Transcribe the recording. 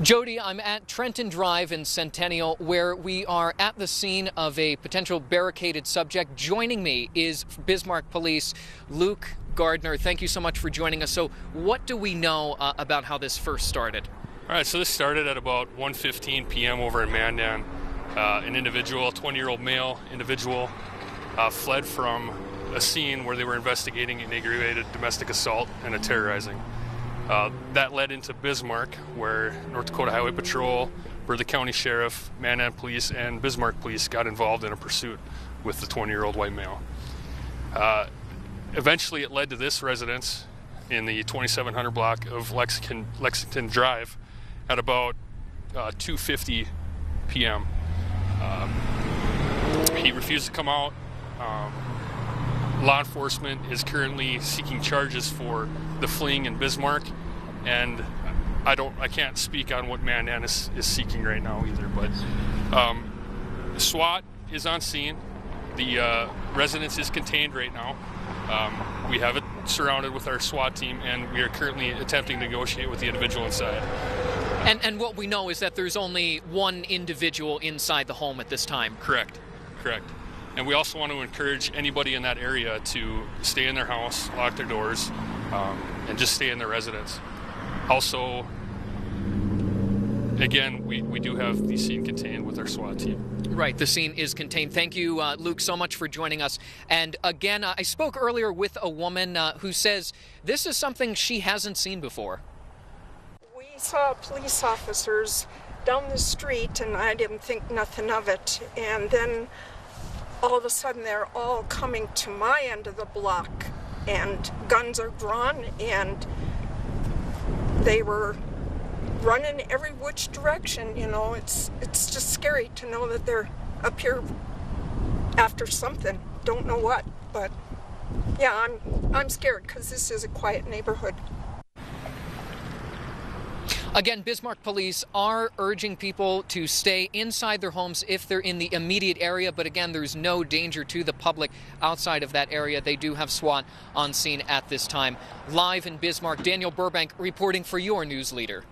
Jody, I'm at Trenton Drive in Centennial, where we are at the scene of a potential barricaded subject. Joining me is Bismarck Police Luke Gardner. Thank you so much for joining us. So what do we know about how this first started? All right, so this started at about 1:15 p.m. over in Mandan. An individual, a 20-year-old male individual, fled from a scene where they were investigating an aggravated domestic assault and a terrorizing. That led into Bismarck, where North Dakota Highway Patrol, where the county sheriff, Mandan Police, and Bismarck Police got involved in a pursuit with the 20-year-old white male. Eventually, it led to this residence in the 2700 block of Lexington Drive at about 2:50 p.m. He refused to come out. Law enforcement is currently seeking charges for the fleeing in Bismarck, and I can't speak on what Mandan is seeking right now either, but SWAT is on scene. The residence is contained right now. We have it surrounded with our SWAT team, and we are currently attempting to negotiate with the individual inside. And what we know is that there's only one individual inside the home at this time. Correct. And we also want to encourage anybody in that area to stay in their house, lock their doors, and just stay in their residence. Also, again, we do have the scene contained with our SWAT team. Right, the scene is contained. Thank you, Luke, so much for joining us. And again, I spoke earlier with a woman who says this is something she hasn't seen before. We saw police officers down the street, and I didn't think nothing of it. And then all of a sudden, they're all coming to my end of the block, and guns are drawn, and they were running every which direction. You know, it's just scary to know that they're up here after something. Don't know what, but yeah, I'm scared because this is a quiet neighborhood. Again, Bismarck Police are urging people to stay inside their homes if they're in the immediate area. But again, there's no danger to the public outside of that area. They do have SWAT on scene at this time. Live in Bismarck, Daniel Burbank reporting for your news leader.